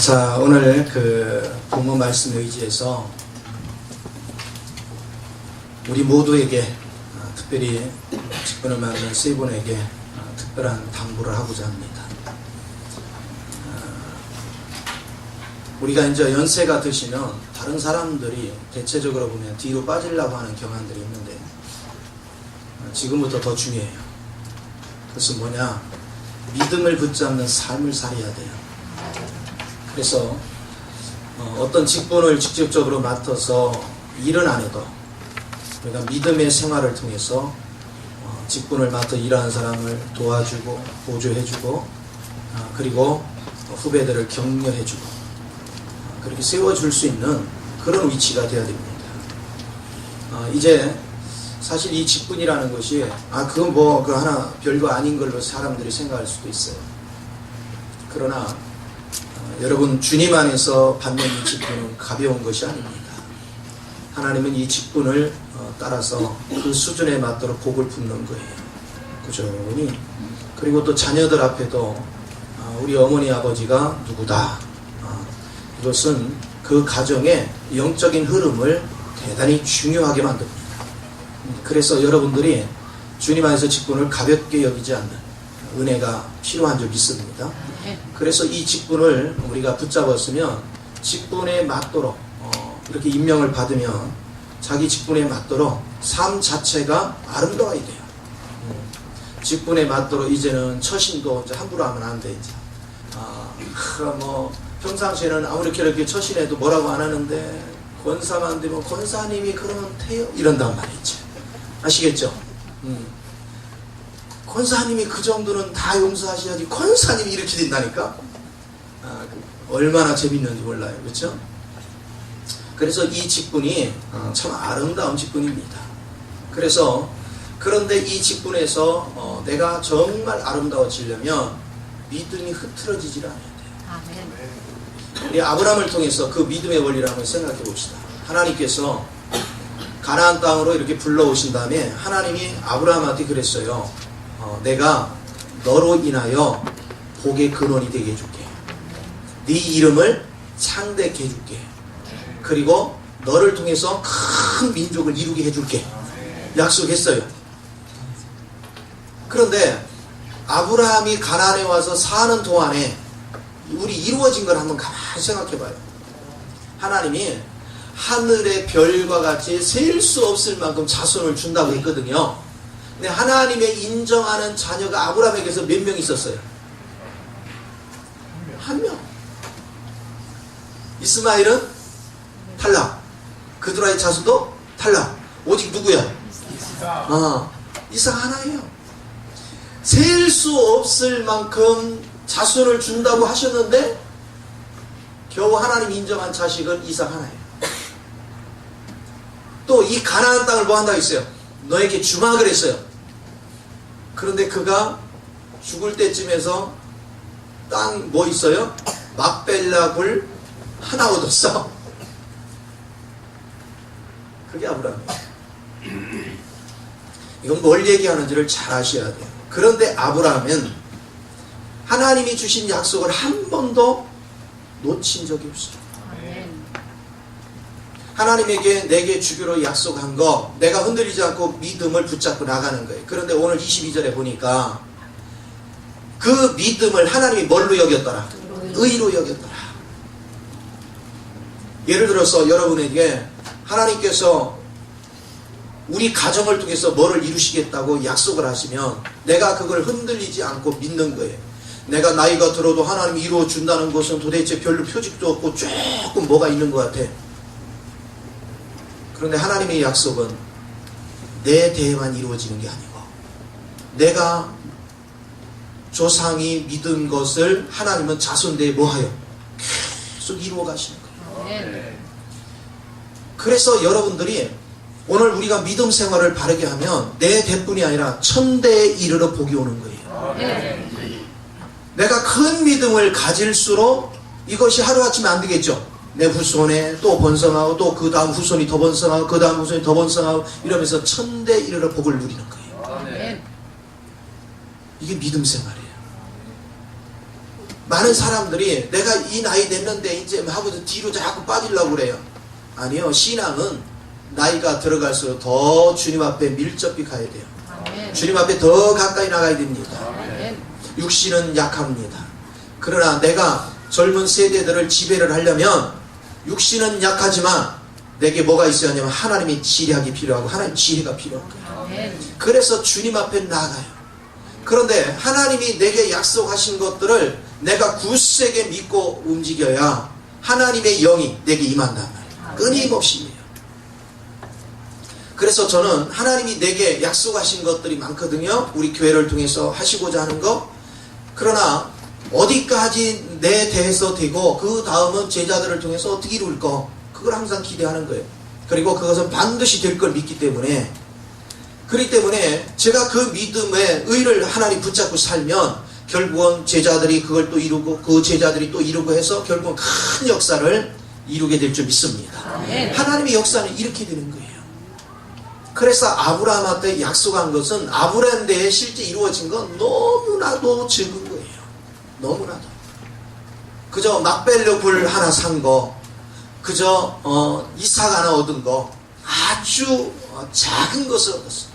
자, 오늘 그 부모 말씀 의지에서 우리 모두에게 특별히 직분을 맡는 세 분에게 특별한 당부를 하고자 합니다. 우리가 이제 연세가 드시면 다른 사람들이 대체적으로 보면 뒤로 빠지려고 하는 경향들이 있는데 지금부터 더 중요해요. 그것은 뭐냐? 믿음을 붙잡는 삶을 살아야 돼요. 그래서 어떤 직분을 직접적으로 맡아서 일은 안 해도 우리가 믿음의 생활을 통해서 직분을 맡아 일하는 사람을 도와주고 보조해주고 그리고 후배들을 격려해주고 그렇게 세워줄 수 있는 그런 위치가 되어야 됩니다. 이제 사실 이 직분이라는 것이 그건 뭐 그 하나 별거 아닌 걸로 사람들이 생각할 수도 있어요. 그러나 여러분 주님 안에서 받는 이 직분은 가벼운 것이 아닙니다. 하나님은 이 직분을 따라서 그 수준에 맞도록 복을 붓는 거예요. 꾸준히. 그리고 또 자녀들 앞에도 우리 어머니 아버지가 누구다. 이것은 그 가정의 영적인 흐름을 대단히 중요하게 만듭니다. 그래서 여러분들이 주님 안에서 직분을 가볍게 여기지 않는 은혜가 필요한 줄 믿습니다. 그래서 이 직분을 우리가 붙잡았으면 직분에 맞도록 이렇게 임명을 받으면 자기 직분에 맞도록 삶 자체가 아름다워야 돼요. 직분에 맞도록 이제는 처신도 이제 함부로 하면 안 돼. 이제 뭐 평상시에는 아무리 이렇게 처신해도 뭐라고 안 하는데 권사만 되면 권사님이 그러면 돼요 이런단 말이지. 아시겠죠? 권사님이 그 정도는 다 용서하셔야지 권사님이 이렇게 된다니까? 얼마나 재밌는지 몰라요. 그렇죠? 그래서 이 직분이 참 아름다운 직분입니다. 그래서 그런데 이 직분에서 내가 정말 아름다워지려면 믿음이 흐트러지질 않아야 돼요. 우리 아브라함을 통해서 그 믿음의 원리를 한번 생각해 봅시다. 하나님께서 가나안 땅으로 이렇게 불러오신 다음에 하나님이 아브라함한테 그랬어요. 내가 너로 인하여 복의 근원이 되게 해줄게. 네 이름을 창대케 해줄게. 그리고 너를 통해서 큰 민족을 이루게 해줄게. 약속했어요. 그런데 아브라함이 가나안에 와서 사는 동안에 우리 이루어진 걸 한번 가만히 생각해 봐요. 하나님이 하늘의 별과 같이 셀 수 없을 만큼 자손을 준다고 했거든요. 근데 하나님의 인정하는 자녀가 아브라함에게서 몇 명 있었어요? 한 명. 이스마엘은 탈락. 그드라의 자수도 탈락. 오직 누구야? 이삭 하나예요. 셀 수 없을 만큼 자손을 준다고 하셨는데 겨우 하나님 인정한 자식은 이삭 하나예요. 또 이 가나안 땅을 뭐 한다고 했어요? 너에게 주마 그랬어요. 그런데 그가 죽을 때쯤에서 땅 뭐 있어요? 막벨라 굴 하나 얻었어. 그게 아브라함이에요. 이건 뭘 얘기하는지를 잘 아셔야 돼요. 그런데 아브라함은 하나님이 주신 약속을 한 번도 놓친 적이 없어요. 하나님에게 내게 주기로 약속한 거 내가 흔들리지 않고 믿음을 붙잡고 나가는 거예요. 그런데 오늘 22절에 보니까 그 믿음을 하나님이 뭘로 여겼더라? 의로 여겼더라. 예를 들어서 여러분에게 하나님께서 우리 가정을 통해서 뭐를 이루시겠다고 약속을 하시면 내가 그걸 흔들리지 않고 믿는 거예요. 내가 나이가 들어도 하나님이 이루어준다는 것은 도대체 별로 표직도 없고 조금 뭐가 있는 것 같아. 그런데 하나님의 약속은 내 대에만 이루어지는 게 아니고 내가 조상이 믿은 것을 하나님은 자손대에 뭐하여 계속 이루어 가시는 거예요. 그래서 여러분들이 오늘 우리가 믿음 생활을 바르게 하면 내 대뿐이 아니라 천대에 이르러 복이 오는 거예요. 내가 큰 믿음을 가질수록 이것이 하루아침에 안 되겠죠. 내 후손에 또 번성하고 또 그 다음 후손이 더 번성하고 그 다음 후손이 더 번성하고 이러면서 천대에 이르러 복을 누리는 거예요. 이게 믿음 생활이에요. 많은 사람들이 내가 이 나이 됐는데 이제 하고서 뒤로 자꾸 빠지려고 그래요. 아니요. 신앙은 나이가 들어갈수록 더 주님 앞에 밀접히 가야 돼요. 아멘. 주님 앞에 더 가까이 나가야 됩니다. 아멘. 육신은 약합니다. 그러나 내가 젊은 세대들을 지배를 하려면 육신은 약하지만 내게 뭐가 있어야 하냐면 하나님의 지략이 필요하고 하나님의 지혜가 필요한 거예요. 아멘. 그래서 주님 앞에 나가요. 그런데 하나님이 내게 약속하신 것들을 내가 굳세게 믿고 움직여야 하나님의 영이 내게 임한단 말이에요. 끊임없이요. 그래서 저는 하나님이 내게 약속하신 것들이 많거든요. 우리 교회를 통해서 하시고자 하는 거. 그러나 어디까지 내 대해서 되고 그 다음은 제자들을 통해서 어떻게 이룰 거, 그걸 항상 기대하는 거예요. 그리고 그것은 반드시 될 걸 믿기 때문에, 그렇기 때문에 제가 그 믿음의 의를 하나님 붙잡고 살면 결국은 제자들이 그걸 또 이루고 그 제자들이 또 이루고 해서 결국은 큰 역사를 이루게 될 줄 믿습니다. 아멘. 하나님의 역사는 이렇게 되는 거예요. 그래서 아브라함한테 약속한 것은 아브라함 대에 실제 이루어진 건 너무나도 적은 거예요. 너무나도. 그저 막벨로 굴 하나 산 거, 그저 이삭 하나 얻은 거, 아주 작은 것을 얻었어요.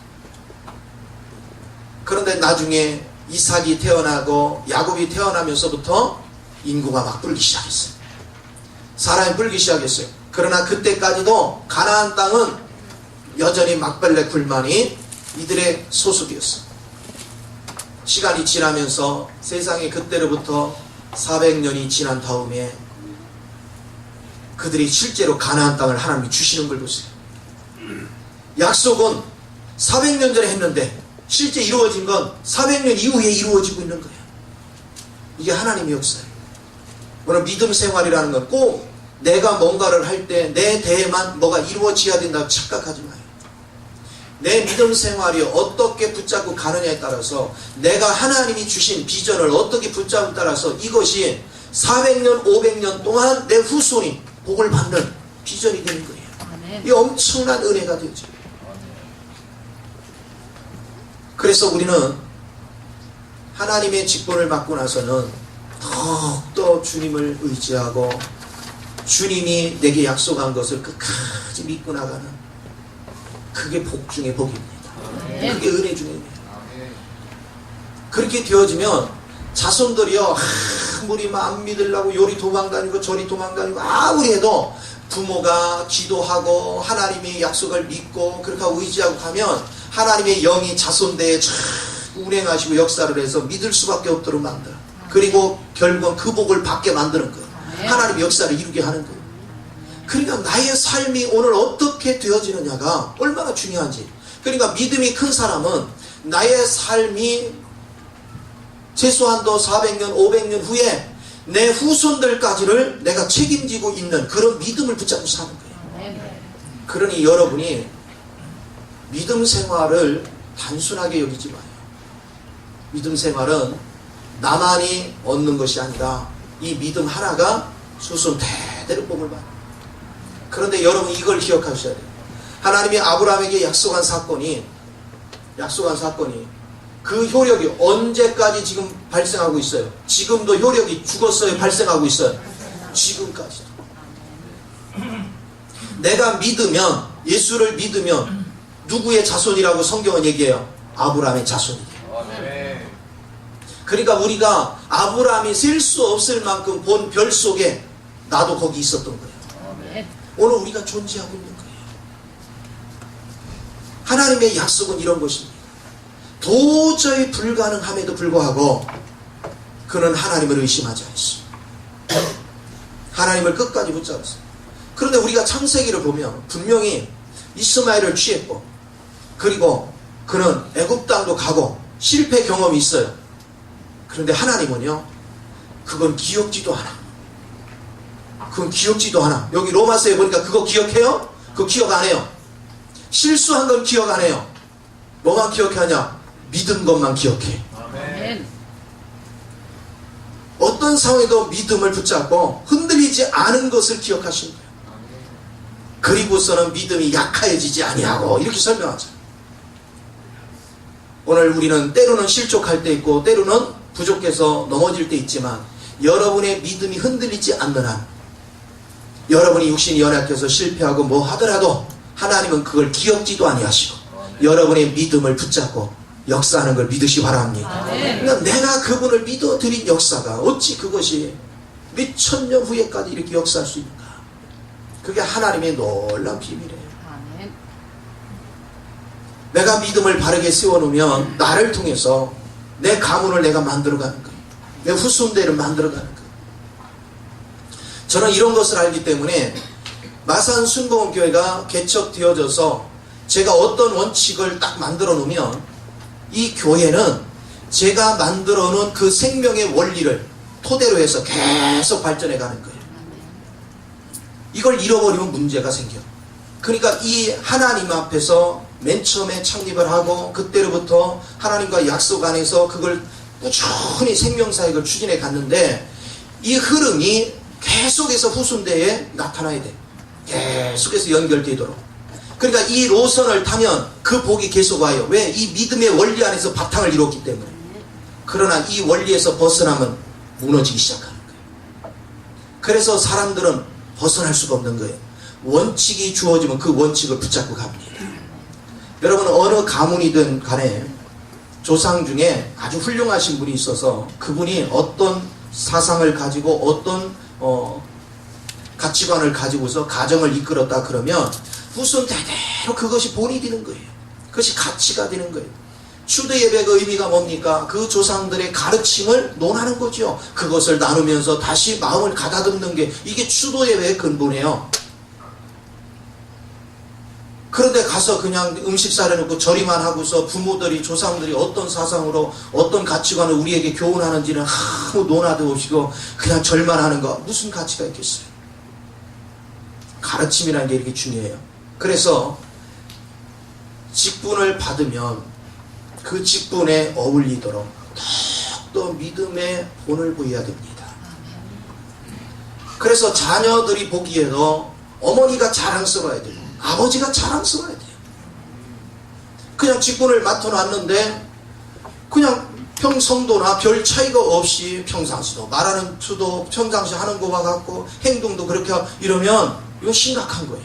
그런데 나중에 이삭이 태어나고 야곱이 태어나면서부터 인구가 막 불기 시작했어요. 사람이 불기 시작했어요. 그러나 그때까지도 가나안 땅은 여전히 막벨레 굴만이 이들의 소속이었어요. 시간이 지나면서 세상에 그때로부터 400년이 지난 다음에 그들이 실제로 가나안 땅을 하나님이 주시는 걸 보세요. 약속은 400년 전에 했는데 실제 이루어진 건 400년 이후에 이루어지고 있는 거예요. 이게 하나님의 역사예요. 오늘 믿음 생활이라는 건 꼭 내가 뭔가를 할 때 내 대에만 뭐가 이루어져야 된다고 착각하지 마요. 내 믿음 생활이 어떻게 붙잡고 가느냐에 따라서 내가 하나님이 주신 비전을 어떻게 붙잡고 따라서 이것이 400년, 500년 동안 내 후손이 복을 받는 비전이 되는 거예요. 아멘. 이 엄청난 은혜가 되죠. 그래서 우리는 하나님의 직분을 받고 나서는 더욱더 주님을 의지하고 주님이 내게 약속한 것을 끝까지 믿고 나가는, 그게 복 중의 복입니다. 그게 은혜 중의 은혜예요. 그렇게 되어지면 자손들이요 아무리 안 믿으려고 요리 도망다니고 저리 도망다니고 아무리 해도 부모가 기도하고 하나님의 약속을 믿고 그렇게 하고 의지하고 가면 하나님의 영이 자손대에 운행하시고 역사를 해서 믿을 수밖에 없도록 만들어. 그리고 결국은 그 복을 받게 만드는 거예요. 하나님의 역사를 이루게 하는 거예요. 그러니까 나의 삶이 오늘 어떻게 되어지느냐가 얼마나 중요한지. 그러니까 믿음이 큰 사람은 나의 삶이 최소한도 400년, 500년 후에 내 후손들까지를 내가 책임지고 있는 그런 믿음을 붙잡고 사는 거예요. 그러니 여러분이 믿음 생활을 단순하게 여기지 마요. 믿음 생활은 나만이 얻는 것이 아니라 이 믿음 하나가 수순 대대로 복을 받아요. 그런데 여러분 이걸 기억하셔야 돼요. 하나님이 아브라함에게 약속한 사건이 그 효력이 언제까지 지금 발생하고 있어요? 지금도 효력이 죽었어요? 발생하고 있어요? 지금까지도. 내가 믿으면, 예수를 믿으면 누구의 자손이라고 성경은 얘기해요? 아브라함의 자손이에요. 그러니까 우리가 아브라함이 셀 수 없을 만큼 본 별 속에 나도 거기 있었던 거예요. 오늘 우리가 존재하고 있는 거예요. 하나님의 약속은 이런 것입니다. 도저히 불가능함에도 불구하고 그는 하나님을 의심하지 않았어요. 하나님을 끝까지 붙잡았어요. 그런데 우리가 창세기를 보면 분명히 이스마엘을 취했고, 그리고 그는 애굽 땅도 가고 실패 경험이 있어요. 그런데 하나님은요, 그건 기억지도 않아. 그건 기억지도 않아. 여기 로마서에 보니까 그거 기억해요? 그거 기억 안 해요. 실수한 건 기억 안 해요. 뭐만 기억하냐? 믿은 것만 기억해. 아멘. 어떤 상황에도 믿음을 붙잡고 흔들리지 않은 것을 기억하시는 거예요. 그리고서는 믿음이 약하여지지 아니하고, 이렇게 설명하죠. 오늘 우리는 때로는 실족할 때 있고 때로는 부족해서 넘어질 때 있지만 여러분의 믿음이 흔들리지 않는 한, 여러분이 육신이 연약해서 실패하고 뭐 하더라도 하나님은 그걸 기억지도 아니하시고 여러분의 믿음을 붙잡고 역사하는 걸 믿으시 바랍니다. 그러니까 내가 그분을 믿어드린 역사가 어찌 그것이 몇 천년 후에까지 이렇게 역사할 수 있는가? 그게 하나님의 놀라운 비밀이에요. 내가 믿음을 바르게 세워놓으면 나를 통해서 내 가문을 내가 만들어가는 거예요. 내 후손대를 만들어가는 거예요. 저는 이런 것을 알기 때문에 마산 순복음교회가 개척되어져서 제가 어떤 원칙을 딱 만들어 놓으면 이 교회는 제가 만들어 놓은 그 생명의 원리를 토대로 해서 계속 발전해 가는 거예요. 이걸 잃어버리면 문제가 생겨. 그러니까 이 하나님 앞에서 맨 처음에 창립을 하고 그때로부터 하나님과 약속 안에서 그걸 꾸준히 생명사역을 추진해 갔는데 이 흐름이 계속해서 후순대에 나타나야 돼. 계속해서 연결되도록. 그러니까 이 노선을 타면 그 복이 계속 와요. 왜? 이 믿음의 원리 안에서 바탕을 이뤘기 때문에. 그러나 이 원리에서 벗어나면 무너지기 시작하는 거예요. 그래서 사람들은 벗어날 수가 없는 거예요. 원칙이 주어지면 그 원칙을 붙잡고 갑니다. 여러분 어느 가문이든 간에 조상 중에 아주 훌륭하신 분이 있어서 그분이 어떤 사상을 가지고 어떤 가치관을 가지고서 가정을 이끌었다 그러면 후손 대대로 그것이 본이 되는 거예요. 그것이 가치가 되는 거예요. 추도 예배의 의미가 뭡니까? 그 조상들의 가르침을 논하는 거죠. 그것을 나누면서 다시 마음을 가다듬는 게 이게 추도 예배의 근본이에요. 그런데 가서 그냥 음식 사려놓고 절이만 하고서 부모들이 조상들이 어떤 사상으로 어떤 가치관을 우리에게 교훈하는지는 아무 논하도 없이고 그냥 절만 하는 거 무슨 가치가 있겠어요? 가르침이라는 게 이렇게 중요해요. 그래서 직분을 받으면 그 직분에 어울리도록 더욱더 믿음의 본을 보여야 됩니다. 그래서 자녀들이 보기에도 어머니가 자랑스러워야 돼요. 아버지가 자랑스러워야 돼요. 그냥 직분을 맡아놨는데 그냥 평성도나 별 차이가 없이 평상시도 말하는 수도 평상시 하는 것과 같고 행동도 그렇게 이러면 이건 심각한 거예요.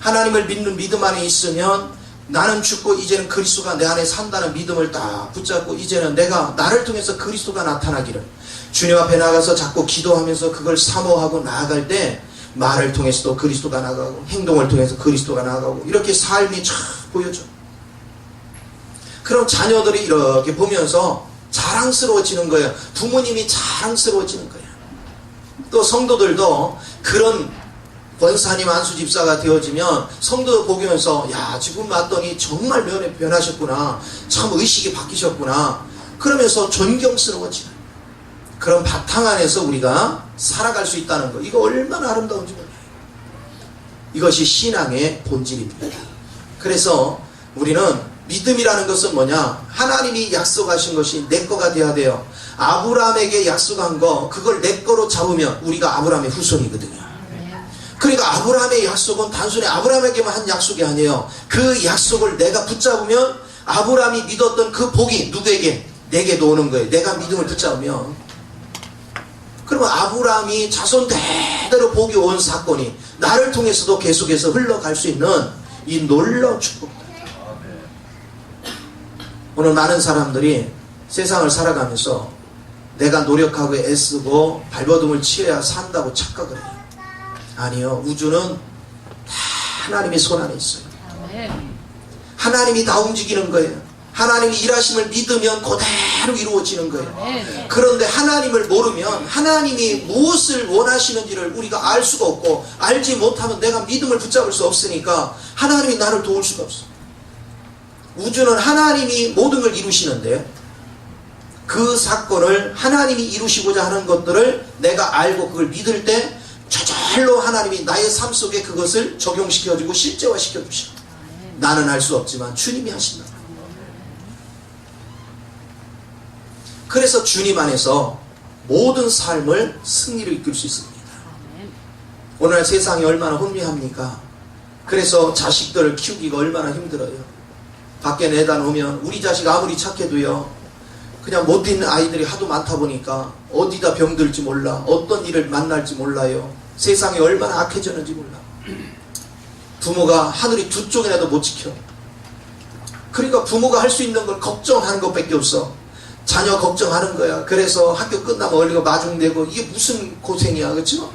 하나님을 믿는 믿음 안에 있으면 나는 죽고 이제는 그리스도가 내 안에 산다는 믿음을 딱 붙잡고 이제는 내가 나를 통해서 그리스도가 나타나기를 주님 앞에 나가서 자꾸 기도하면서 그걸 사모하고 나아갈 때 말을 통해서도 그리스도가 나가고 행동을 통해서 그리스도가 나가고 이렇게 삶이 쫙 보여져. 그럼 자녀들이 이렇게 보면서 자랑스러워지는 거예요. 부모님이 자랑스러워지는 거예요. 또 성도들도 그런 권사님 안수집사가 되어지면 성도들 보면서 야 지금 봤더니 정말 변하셨구나. 참 의식이 바뀌셨구나. 그러면서 존경스러워지는 그런 바탕 안에서 우리가 살아갈 수 있다는 거. 이거 얼마나 아름다운지 몰라요. 이것이 신앙의 본질입니다. 그래서 우리는 믿음이라는 것은 뭐냐? 하나님이 약속하신 것이 내 거가 돼야 돼요. 아브라함에게 약속한 거 그걸 내 거로 잡으면 우리가 아브라함의 후손이거든요. 그러니까 아브라함의 약속은 단순히 아브라함에게만 한 약속이 아니에요. 그 약속을 내가 붙잡으면 아브라함이 믿었던 그 복이 누구에게? 내게도 오는 거예요. 내가 믿음을 붙잡으면. 그러면 아브라함이 자손 대대로 복이 온 사건이 나를 통해서도 계속해서 흘러갈 수 있는 이 놀라운 축복입니다. 오늘 많은 사람들이 세상을 살아가면서 내가 노력하고 애쓰고 발버둥을 치어야 산다고 착각을 해요. 아니요. 우주는 다 하나님의 손 안에 있어요. 하나님이 다 움직이는 거예요. 하나님이 일하심을 믿으면 그대로 이루어지는 거예요. 그런데 하나님을 모르면 하나님이 무엇을 원하시는지를 우리가 알 수가 없고 알지 못하면 내가 믿음을 붙잡을 수 없으니까 하나님이 나를 도울 수가 없어요. 우주는 하나님이 모든 걸 이루시는데 그 사건을 하나님이 이루시고자 하는 것들을 내가 알고 그걸 믿을 때 저절로 하나님이 나의 삶 속에 그것을 적용시켜주고 실제화시켜 주셔. 나는 할 수 없지만 주님이 하신다. 그래서 주님 안에서 모든 삶을 승리로 이끌 수 있습니다. 오늘 세상이 얼마나 혼미합니까? 그래서 자식들을 키우기가 얼마나 힘들어요. 밖에 내다 놓으면 우리 자식 아무리 착해도요 그냥 못 있는 아이들이 하도 많다 보니까 어디다 병들지 몰라, 어떤 일을 만날지 몰라요. 세상이 얼마나 악해졌는지 몰라. 부모가 하늘이 두 쪽이라도 못 지켜. 그러니까 부모가 할 수 있는 걸 걱정하는 것밖에 없어. 자녀 걱정하는 거야. 그래서 학교 끝나면 얼리고 마중되고, 이게 무슨 고생이야, 그렇죠?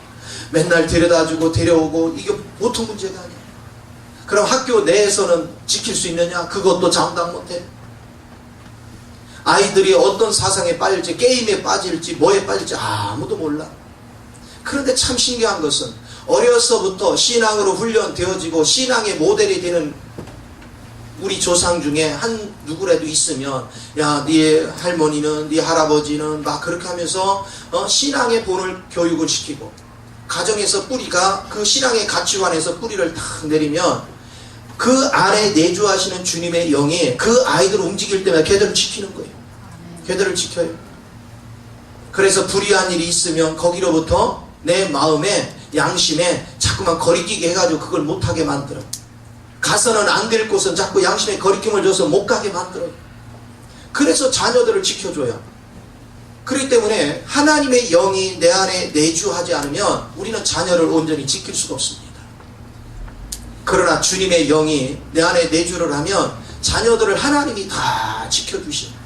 맨날 데려다주고 데려오고, 이게 보통 문제가 아니야. 그럼 학교 내에서는 지킬 수 있느냐? 그것도 장담 못해. 아이들이 어떤 사상에 빠질지, 게임에 빠질지, 뭐에 빠질지 아무도 몰라. 그런데 참 신기한 것은 어려서부터 신앙으로 훈련되어지고 신앙의 모델이 되는 우리 조상 중에 한 누구라도 있으면, 야, 네 할머니는, 네 할아버지는 막 그렇게 하면서 신앙의 본을 교육을 시키고, 가정에서 뿌리가 그 신앙의 가치관에서 뿌리를 탁 내리면 그 안에 내주하시는 주님의 영이 그 아이들을 움직일 때마다 걔들을 지키는 거예요. 걔들을 지켜요. 그래서 불의한 일이 있으면 거기로부터 내 마음에, 양심에 자꾸만 거리끼게 해가지고 그걸 못하게 만들어. 가서는 안 될 곳은 자꾸 양심에 거리낌을 줘서 못 가게 만들어요. 그래서 자녀들을 지켜줘요. 그렇기 때문에 하나님의 영이 내 안에 내주하지 않으면 우리는 자녀를 온전히 지킬 수가 없습니다. 그러나 주님의 영이 내 안에 내주를 하면 자녀들을 하나님이 다 지켜주셔요.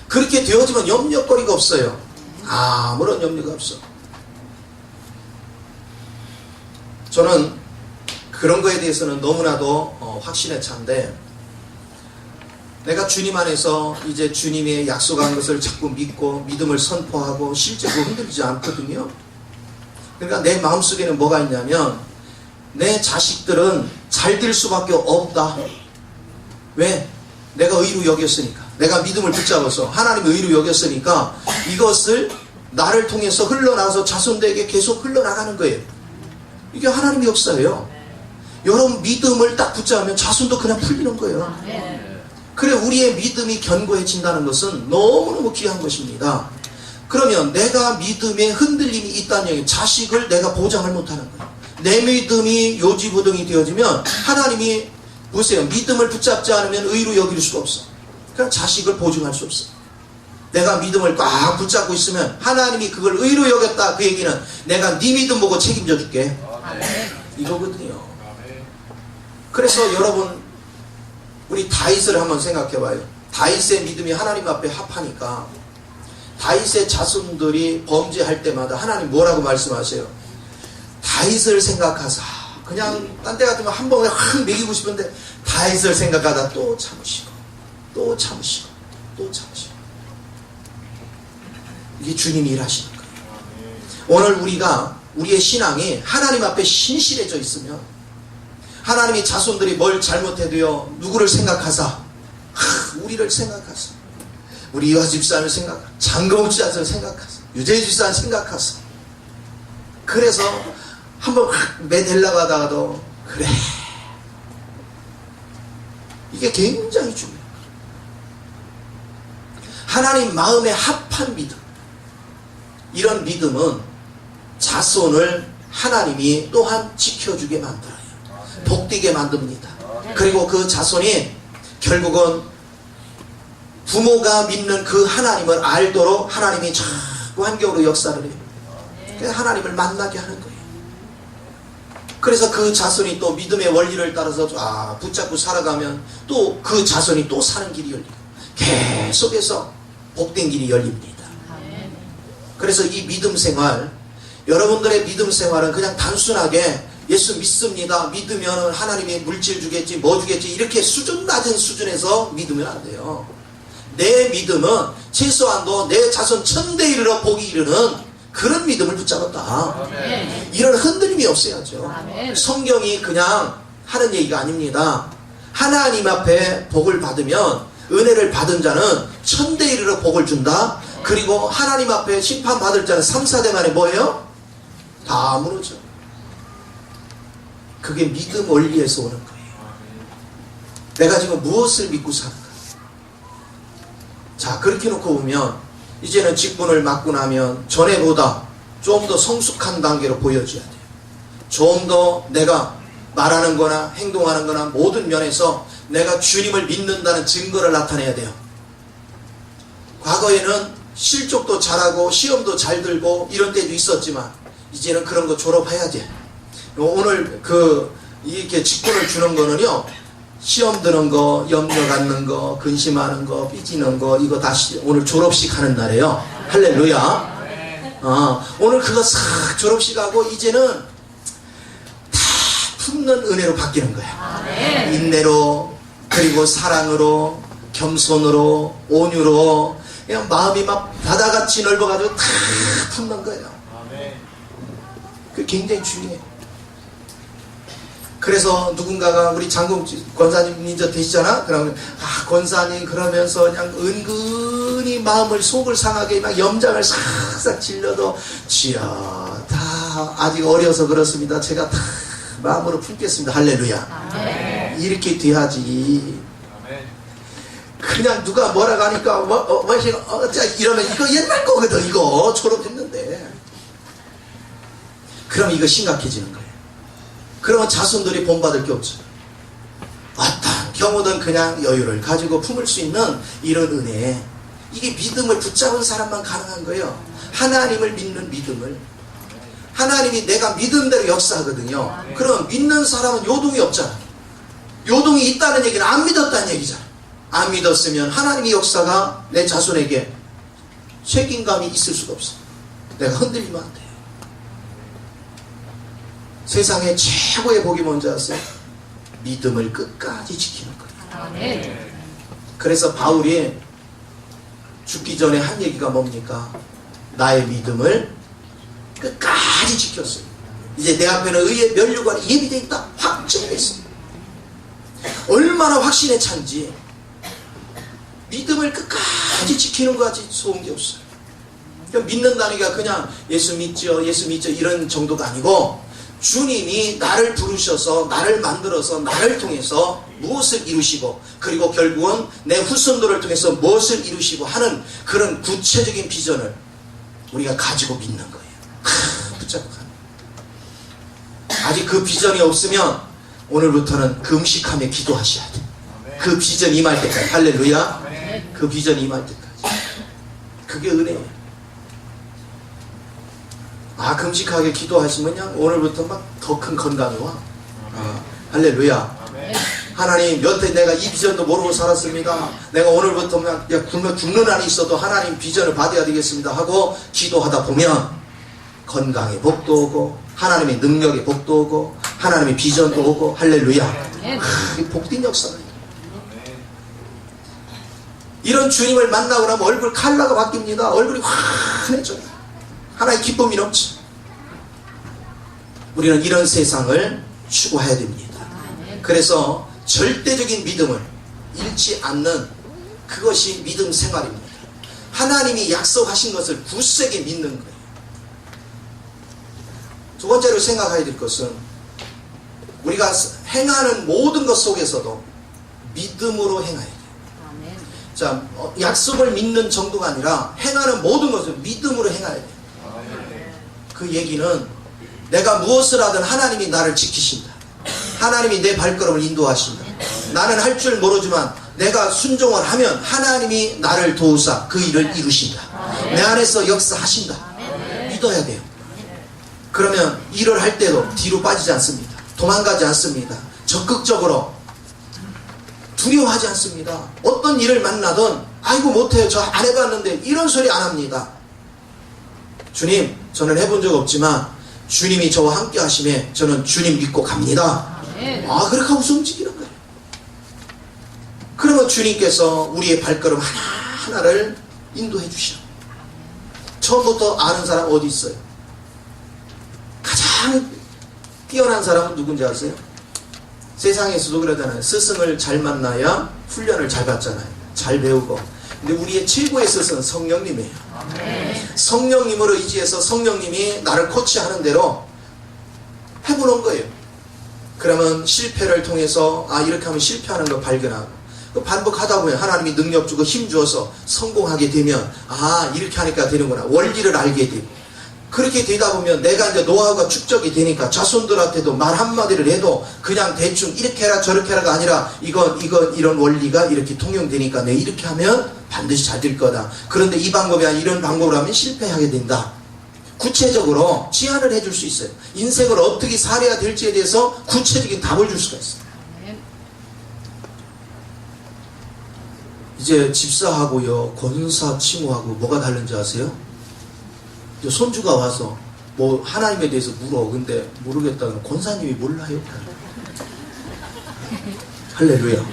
그렇게 되어지면 염려거리가 없어요. 아무런 염려가 없어. 저는 그런 거에 대해서는 너무나도 확신에 찬데, 내가 주님 안에서 이제 주님의 약속한 것을 자꾸 믿고 믿음을 선포하고 실제로 흔들리지 않거든요. 그러니까 내 마음속에는 뭐가 있냐면, 내 자식들은 잘 될 수밖에 없다. 왜? 내가 의로 여겼으니까. 내가 믿음을 붙잡아서 하나님의 의로 여겼으니까 이것을 나를 통해서 흘러나가서 자손들에게 계속 흘러나가는 거예요. 이게 하나님의 역사예요. 여러분 믿음을 딱 붙잡으면 자손도 그냥 풀리는 거예요. 그래, 우리의 믿음이 견고해진다는 것은 너무너무 귀한 것입니다. 그러면 내가 믿음에 흔들림이 있다는 얘기, 자식을 내가 보장을 못하는 거예요. 내 믿음이 요지부동이 되어지면 하나님이 보세요, 믿음을 붙잡지 않으면 의로 여길 수가 없어. 그럼 자식을 보증할 수 없어. 내가 믿음을 꽉 붙잡고 있으면 하나님이 그걸 의로 여겼다, 그 얘기는 내가 네 믿음 보고 책임져 줄게, 이거거든요. 그래서 여러분, 우리 다윗을 한번 생각해 봐요. 다윗의 믿음이 하나님 앞에 합하니까 다윗의 자손들이 범죄할 때마다 하나님 뭐라고 말씀하세요? 다윗을 생각하사, 그냥 딴 데 같으면 한 번에 확 먹이고 싶은데 다윗을 생각하다 또 참으시고 또 참으시고 또 참으시고. 이게 주님이 일하시는 거예요. 오늘 우리의 신앙이 하나님 앞에 신실해져 있으면, 하나님이 자손들이 뭘 잘못해도요, 누구를 생각하사? 우리를 생각하사. 우리 이화 집사를 생각하사. 장거욱 집사를 생각하사. 유재희 집사를 생각하사. 그래서 한번 매달려고 하다가도 그래, 이게 굉장히 중요해요. 하나님 마음에 합한 믿음, 이런 믿음은 자손을 하나님이 또한 지켜주게 만들어요. 복되게 만듭니다. 그리고 그 자손이 결국은 부모가 믿는 그 하나님을 알도록 하나님이 자꾸 한경으로 역사를 해요. 그래서 하나님을 만나게 하는 거예요. 그래서 그 자손이 또 믿음의 원리를 따라서 붙잡고 살아가면 또 그 자손이 또 사는 길이 열리고 계속해서 복된 길이 열립니다. 그래서 이 믿음 생활, 여러분들의 믿음 생활은 그냥 단순하게 예수 믿습니다, 믿으면 하나님이 물질 주겠지, 뭐 주겠지, 이렇게 수준 낮은 수준에서 믿으면 안 돼요. 내 믿음은 최소한도 내 자손 1000대 이르러 복이 이르는 그런 믿음을 붙잡았다. 아멘. 이런 흔들림이 없어야죠. 아멘. 성경이 그냥 하는 얘기가 아닙니다. 하나님 앞에 복을 받으면, 은혜를 받은 자는 1000대 이르러 복을 준다. 그리고 하나님 앞에 심판받을 자는 3, 4대 만에 뭐예요? 다 무너져. 그게 믿음 원리에서 오는 거예요. 내가 지금 무엇을 믿고 사는가? 자, 그렇게 놓고 보면 이제는 직분을 맡고 나면 전에보다 좀 더 성숙한 단계로 보여줘야 돼요. 좀 더 내가 말하는 거나 행동하는 거나 모든 면에서 내가 주님을 믿는다는 증거를 나타내야 돼요. 과거에는 실적도 잘하고 시험도 잘 들고 이런 때도 있었지만 이제는 그런 거 졸업해야 돼. 오늘 이렇게 직분을 주는 거는요, 시험 드는 거, 염려 갖는 거, 근심하는 거, 삐지는 거, 이거 다시 오늘 졸업식 하는 날이에요. 할렐루야. 오늘 그거 싹 졸업식 하고 이제는 다 품는 은혜로 바뀌는 거야. 인내로, 그리고 사랑으로, 겸손으로, 온유로, 그냥 마음이 막 바다같이 넓어가지고 다 품는 거예요. 그게 굉장히 중요해. 그래서 누군가가 우리 장군 권사님 이제 되시잖아? 그러면 권사님 그러면서 그냥 은근히 마음을 속을 상하게 막 염장을 싹싹 질러도 지야 다 아직 어려서 그렇습니다. 제가 다 마음으로 품겠습니다. 할렐루야. 이렇게 돼야지. 그냥 누가 뭐라고 하니까 이러면 이거 옛날 거거든. 이거 졸업했는데. 그럼 이거 심각해지는 거예요. 그러면 자손들이 본받을 게 없죠. 어떤 경우든 그냥 여유를 가지고 품을 수 있는 이런 은혜, 이게 믿음을 붙잡은 사람만 가능한 거예요. 하나님을 믿는 믿음을. 하나님이 내가 믿음대로 역사하거든요. 그럼 믿는 사람은 요동이 없잖아. 요동이 있다는 얘기는 안 믿었다는 얘기잖아. 안 믿었으면 하나님의 역사가 내 자손에게 책임감이 있을 수가 없어. 내가 흔들리면 안 돼. 세상에 최고의 복이 뭔지 아세요? 믿음을 끝까지 지키는 거예요. 그래서 바울이 죽기 전에 한 얘기가 뭡니까? 나의 믿음을 끝까지 지켰어요. 이제 내 앞에는 의의 면류관이 예비되어 있다. 확증되어 있어요. 얼마나 확신에 찬지 믿음을 끝까지 지키는 거지 소은 게 없어요. 그러니까 믿는다는 게 그냥 예수 믿죠, 예수 믿죠 이런 정도가 아니고 주님이 나를 부르셔서 나를 만들어서 나를 통해서 무엇을 이루시고 그리고 결국은 내 후손들을 통해서 무엇을 이루시고 하는 그런 구체적인 비전을 우리가 가지고 믿는 거예요. 붙잡고 가는 거예요. 아직 그 비전이 없으면 오늘부터는 금식하며 기도하셔야 돼요. 그 비전 임할 때까지. 할렐루야. 그 비전 임할 때까지. 그게 은혜예요. 금식하게 기도하시면 그냥 오늘부터 막 더 큰 건강이 와. 할렐루야. 하나님 여태 내가 이 비전도 모르고 살았습니다. 내가 오늘부터 그냥 굶어 죽는 한이 있어도 하나님 비전을 받아야 되겠습니다 하고 기도하다 보면 건강의 복도 오고 하나님의 능력의 복도 오고 하나님의 비전도 오고. 할렐루야. 복된 역사예요. 이런 주님을 만나고 나면 얼굴 칼라가 바뀝니다. 얼굴이 환해져요. 하나의 기쁨이 넘치. 우리는 이런 세상을 추구해야 됩니다. 그래서 절대적인 믿음을 잃지 않는 그것이 믿음 생활입니다. 하나님이 약속하신 것을 굳세게 믿는 거예요. 두 번째로 생각해야 될 것은 우리가 행하는 모든 것 속에서도 믿음으로 행해야 돼요. 자, 약속을 믿는 정도가 아니라 행하는 모든 것을 믿음으로 행해야 돼요. 그 얘기는 내가 무엇을 하든 하나님이 나를 지키신다. 하나님이 내 발걸음을 인도하신다. 나는 할 줄 모르지만 내가 순종을 하면 하나님이 나를 도우사 그 일을 이루신다. 내 안에서 역사하신다. 믿어야 돼요. 그러면 일을 할 때도 뒤로 빠지지 않습니다. 도망가지 않습니다. 적극적으로 두려워하지 않습니다. 어떤 일을 만나든 아이고 못해요. 저 안 해봤는데 이런 소리 안 합니다. 주님, 저는 해본 적 없지만 주님이 저와 함께 하심에 저는 주님 믿고 갑니다. 그렇게 하고 움직이는 거예요. 그러면 주님께서 우리의 발걸음 하나하나를 인도해 주시오. 처음부터 아는 사람 어디 있어요? 가장 뛰어난 사람은 누군지 아세요? 세상에서도 그러잖아요. 스승을 잘 만나야 훈련을 잘 받잖아요. 잘 배우고. 근데 우리의 최고의 스승은 성령님이에요. 성령님으로 의지해서 성령님이 나를 코치하는 대로 해보는 거예요. 그러면 실패를 통해서 이렇게 하면 실패하는 걸 발견하고 반복하다 보면 하나님이 능력 주고 힘 주어서 성공하게 되면 이렇게 하니까 되는구나. 원리를 알게 되고 그렇게 되다 보면 내가 이제 노하우가 축적이 되니까 자손들한테도 말 한마디를 해도 그냥 대충 이렇게 해라 저렇게 해라가 아니라 이건 이런 원리가 이렇게 통용되니까 내가 이렇게 하면 반드시 잘 될 거다. 그런데 이 방법이 아니라 이런 방법으로 하면 실패하게 된다. 구체적으로 제안을 해줄 수 있어요. 인생을 어떻게 살아야 될지에 대해서 구체적인 답을 줄 수가 있어요. 이제 집사하고요, 권사 칭호하고 뭐가 다른지 아세요? 손주가 와서 뭐 하나님에 대해서 물어. 근데 모르겠다면 권사님이 몰라요. 할렐루야.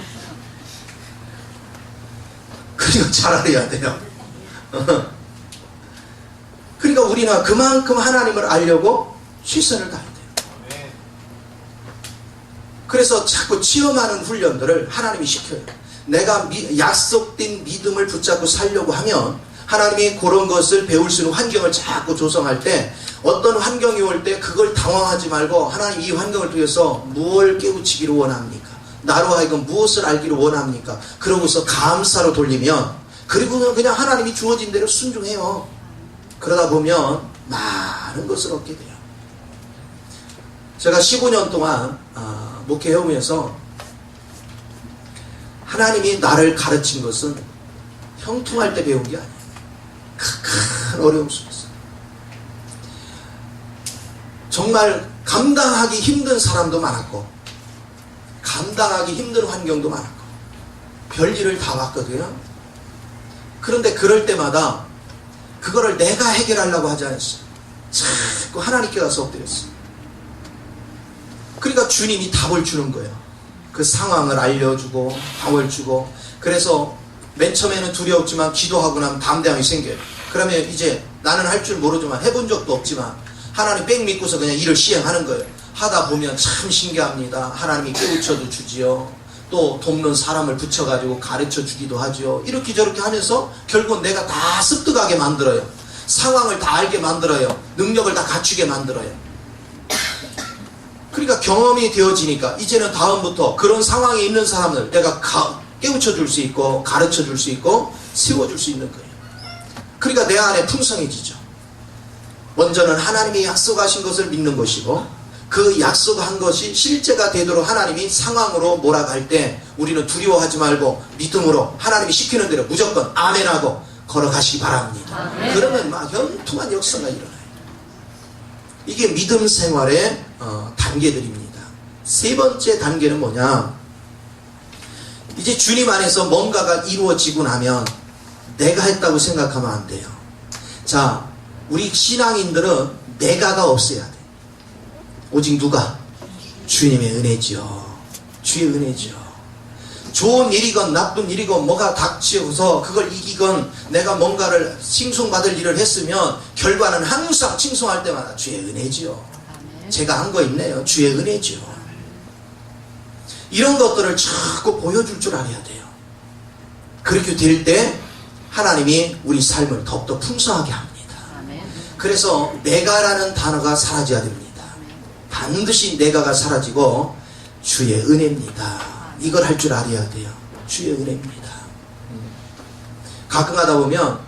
그러니까 잘 알아야 돼요. 그러니까 우리는 그만큼 하나님을 알려고 최선을 다해야 돼요. 그래서 자꾸 체험하는 훈련들을 하나님이 시켜요. 내가 약속된 믿음을 붙잡고 살려고 하면 하나님이 그런 것을 배울 수 있는 환경을 자꾸 조성할 때 어떤 환경이 올 때 그걸 당황하지 말고 하나님 이 환경을 통해서 무엇을 깨우치기를 원합니까? 나로 하여금 무엇을 알기를 원합니까? 그러고서 감사로 돌리면 그리고는 그냥 하나님이 주어진 대로 순종해요. 그러다 보면 많은 것을 얻게 돼요. 제가 15년 동안 목회해오면서 하나님이 나를 가르친 것은 형통할 때 배운 게 아니에요. 큰 어려움 속에서 정말 감당하기 힘든 사람도 많았고 감당하기 힘든 환경도 많았고 별일을 다 봤거든요. 그런데 그럴 때마다 그거를 내가 해결하려고 하지 않았어요. 자꾸 하나님께 가서 엎드렸어요. 그러니까 주님이 답을 주는 거예요. 그 상황을 알려주고 답을 주고. 그래서 맨 처음에는 두려웠지만 기도하고 나면 담대함이 생겨요. 그러면 이제 나는 할 줄 모르지만 해본 적도 없지만 하나님 뺑 믿고서 그냥 일을 시행하는 거예요. 하다 보면 참 신기합니다. 하나님이 깨우쳐도 주지요. 또 돕는 사람을 붙여가지고 가르쳐 주기도 하죠. 이렇게 저렇게 하면서 결국은 내가 다 습득하게 만들어요. 상황을 다 알게 만들어요. 능력을 다 갖추게 만들어요. 그러니까 경험이 되어지니까 이제는 다음부터 그런 상황에 있는 사람을 내가 깨우쳐 줄 수 있고 가르쳐 줄 수 있고 세워줄 수 있는 거예요. 그러니까 내 안에 풍성해지죠. 먼저는 하나님이 약속하신 것을 믿는 것이고 그 약속한 것이 실제가 되도록 하나님이 상황으로 몰아갈 때 우리는 두려워하지 말고 믿음으로 하나님이 시키는 대로 무조건 아멘하고 걸어가시기 바랍니다. 아멘. 그러면 막 현통한 역사가 일어나요. 이게 믿음 생활의 단계들입니다. 세 번째 단계는 뭐냐? 이제 주님 안에서 뭔가가 이루어지고 나면 내가 했다고 생각하면 안 돼요. 자, 우리 신앙인들은 내가가 없어야 돼. 오직 누가? 주님의 은혜지요. 주의 은혜지요. 좋은 일이건 나쁜 일이건 뭐가 닥치어서 그걸 이기건 내가 뭔가를 칭송받을 일을 했으면 결과는 항상 칭송할 때마다 주의 은혜지요. 제가 한 거 있네요. 주의 은혜지요. 이런 것들을 자꾸 보여줄 줄 알아야 돼요. 그렇게 될 때 하나님이 우리 삶을 더욱더 풍성하게 합니다. 그래서 내가라는 단어가 사라져야 됩니다. 반드시 내가가 사라지고 주의 은혜입니다. 이걸 할 줄 알아야 돼요. 주의 은혜입니다. 가끔 하다 보면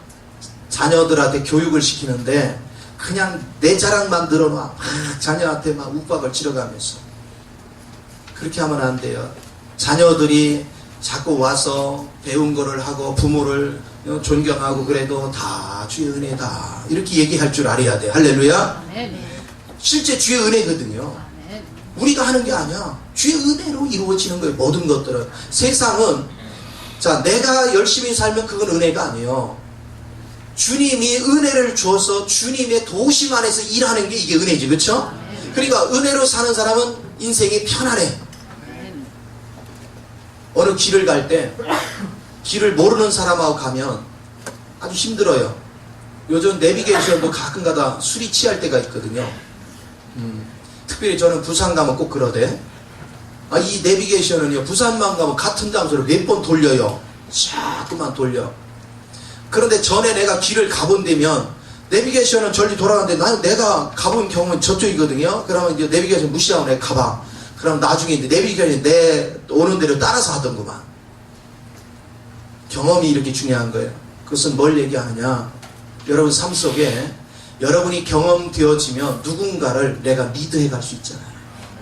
자녀들한테 교육을 시키는데 그냥 내 자랑만 늘어놔. 막 자녀한테 막 욱박을 지러가면서. 그렇게 하면 안 돼요. 자녀들이 자꾸 와서 배운 거를 하고 부모를 존경하고 그래도 다 주의 은혜다. 이렇게 얘기할 줄 알아야 돼요. 할렐루야. 실제 주의 은혜거든요. 우리가 하는 게 아니야. 주의 은혜로 이루어지는 거예요. 모든 것들은. 세상은 자 내가 열심히 살면 그건 은혜가 아니에요. 주님이 은혜를 주어서 주님의 도심 안에서 일하는 게 이게 은혜지. 그렇죠? 그러니까 은혜로 사는 사람은 인생이 편안해. 어느 길을 갈 때 길을 모르는 사람하고 가면 아주 힘들어요. 요즘 내비게이션도 가끔 가다 술이 취할 때가 있거든요. 특별히 저는 부산 가면 꼭 그러대. 이 내비게이션은요 부산만 가면 같은 장소를 몇 번 돌려요. 자꾸만 돌려. 그런데 전에 내가 길을 가본다면 내비게이션은 저리 돌아가는데 나는 내가 가본 경우는 저쪽이거든요. 그러면 이제 내비게이션 무시하고 내가 가봐. 그럼 나중에 이제 내비게이션이 내 오는 대로 따라서 하던구만. 경험이 이렇게 중요한 거예요. 그것은 뭘 얘기하느냐? 여러분 삶 속에 여러분이 경험되어지면 누군가를 내가 리드해 갈 수 있잖아요.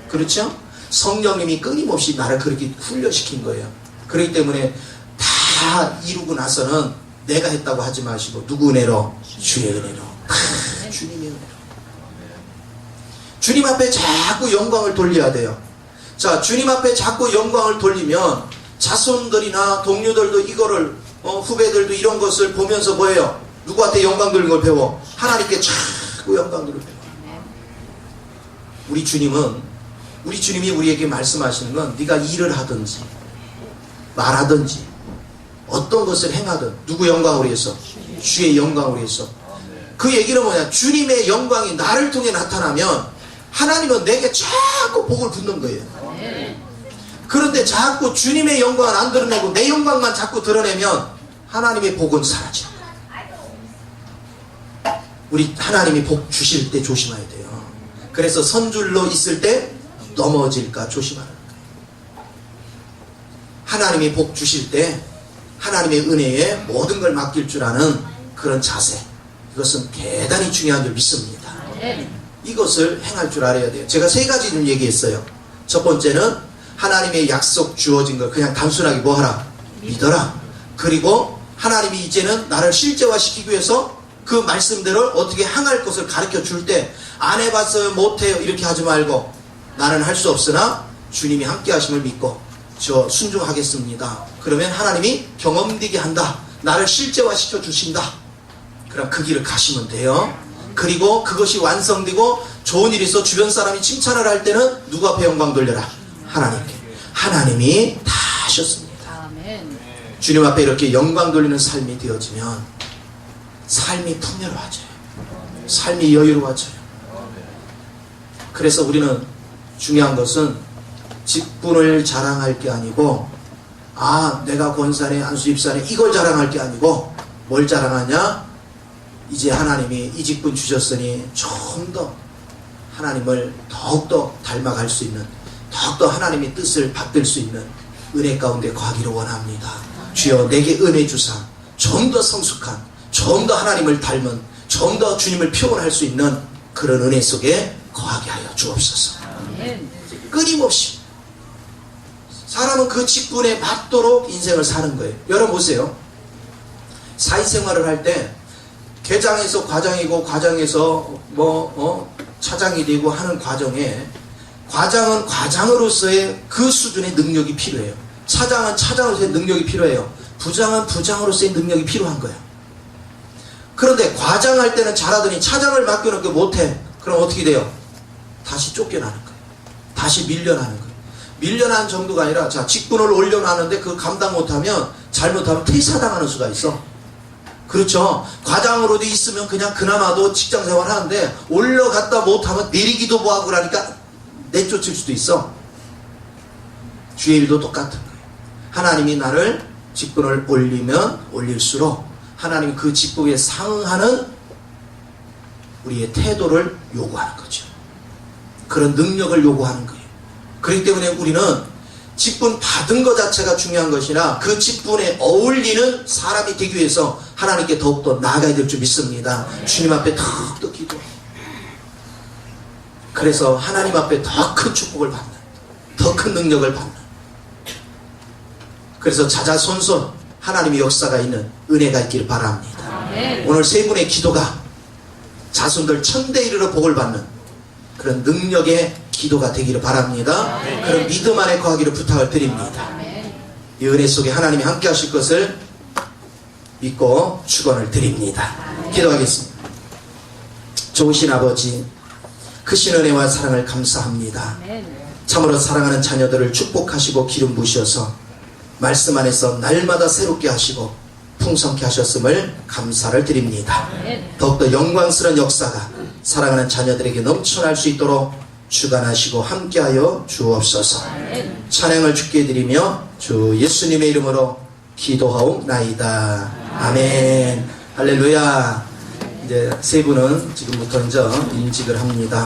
그렇죠? 성령님이 끊임없이 나를 그렇게 훈련시킨 거예요. 그렇기 때문에 다 이루고 나서는 내가 했다고 하지 마시고 누구 은혜로? 주의 은혜로. 주님의 은혜로. 주님 앞에 자꾸 영광을 돌려야 돼요. 자, 주님 앞에 자꾸 영광을 돌리면 자손들이나 동료들도 이거를 후배들도 이런 것을 보면서 뭐예요? 누구한테 영광 돌리는 걸 배워? 하나님께 자꾸 영광 돌리는 걸 배워. 우리 주님이 우리에게 말씀하시는 건 네가 일을 하든지 말하든지 어떤 것을 행하든 누구 영광으로 위해서? 주의 영광으로 위해서. 그 얘기는 뭐냐? 주님의 영광이 나를 통해 나타나면 하나님은 내게 자꾸 복을 붓는 거예요. 그런데 자꾸 주님의 영광을 안 드러내고 내 영광만 자꾸 드러내면 하나님의 복은 사라져요. 우리 하나님이 복 주실 때 조심해야 돼요. 그래서 선줄로 있을 때 넘어질까 조심하는 거예요. 하나님이 복 주실 때 하나님의 은혜에 모든 걸 맡길 줄 아는 그런 자세, 이것은 대단히 중요한 줄 믿습니다. 이것을 행할 줄 알아야 돼요. 제가 세 가지 좀 얘기했어요. 첫 번째는 하나님의 약속 주어진 걸 그냥 단순하게 뭐 하라? 믿어라. 그리고 하나님이 이제는 나를 실제화시키기 위해서 그 말씀대로 어떻게 행할 것을 가르쳐 줄 때 안 해봤어요, 못해요 이렇게 하지 말고 나는 할 수 없으나 주님이 함께 하심을 믿고 저 순종하겠습니다. 그러면 하나님이 경험되게 한다. 나를 실제화시켜 주신다. 그럼 그 길을 가시면 돼요. 그리고 그것이 완성되고 좋은 일이 있어 주변 사람이 칭찬을 할 때는 누구 앞에 영광 돌려라? 하나님께. 하나님이 다 하셨습니다. 아멘. 주님 앞에 이렇게 영광 돌리는 삶이 되어지면 삶이 풍요로워져요. 삶이 여유로워져요. 그래서 우리는 중요한 것은 직분을 자랑할 게 아니고 내가 권사네 안수집사네 이걸 자랑할 게 아니고 뭘 자랑하냐? 이제 하나님이 이 직분 주셨으니 좀 더 하나님을 더욱더 닮아갈 수 있는, 더욱더 하나님의 뜻을 받들 수 있는 은혜 가운데 거하기를 원합니다. 주여 내게 은혜 주사 좀 더 성숙한, 좀 더 하나님을 닮은, 좀 더 주님을 표현할 수 있는 그런 은혜 속에 거하게 하여 주옵소서. 끊임없이 사람은 그 직분에 맞도록 인생을 사는 거예요. 여러분 보세요. 사회생활을 할 때 계장에서 과장이고 과장에서 차장이 되고 하는 과정에 과장은 과장으로서의 그 수준의 능력이 필요해요. 차장은 차장으로서의 능력이 필요해요. 부장은 부장으로서의 능력이 필요한 거예요. 그런데 과장할 때는 잘하더니 차장을 맡겨놓고 못해. 그럼 어떻게 돼요? 다시 쫓겨나는 거예요. 다시 밀려나는 거예요. 밀려난 정도가 아니라 직분을 올려놨는데 그 감당 못하면 잘못하면 퇴사당하는 수가 있어. 그렇죠. 과장으로도 있으면 그냥 그나마도 직장생활 하는데 올라갔다 못하면 내리기도 뭐하고 그러니까 내쫓을 수도 있어. 주의 일도 똑같은 거예요. 하나님이 나를 직분을 올리면 올릴수록 하나님이 그 직분에 상응하는 우리의 태도를 요구하는 거죠. 그런 능력을 요구하는 거예요. 그렇기 때문에 우리는 직분 받은 것 자체가 중요한 것이나 그 직분에 어울리는 사람이 되기 위해서 하나님께 더욱더 나아가야 될 줄 믿습니다. 주님 앞에 더욱더 기도해요. 그래서 하나님 앞에 더 큰 축복을 받는, 더 큰 능력을 받는, 그래서 자자손손 하나님의 역사가 있는 은혜가 있기를 바랍니다. 오늘 세 분의 기도가 자손들 1000대 이르러 복을 받는 그런 능력의 기도가 되기를 바랍니다. 그런 믿음 안에 거하기를 부탁을 드립니다. 이 은혜 속에 하나님이 함께 하실 것을 믿고 축원을 드립니다. 기도하겠습니다. 좋으신 아버지, 크신 은혜와 사랑을 감사합니다. 참으로 사랑하는 자녀들을 축복하시고 기름 부으셔서 말씀 안에서 날마다 새롭게 하시고 풍성케 하셨음을 감사를 드립니다. 더욱더 영광스러운 역사가 사랑하는 자녀들에게 넘쳐날 수 있도록 주관하시고 함께하여 주옵소서. 찬양을 주께 드리며 주 예수님의 이름으로 기도하옵나이다. 아멘. 할렐루야. 이제 세 분은 지금부터 이제 인직을 합니다.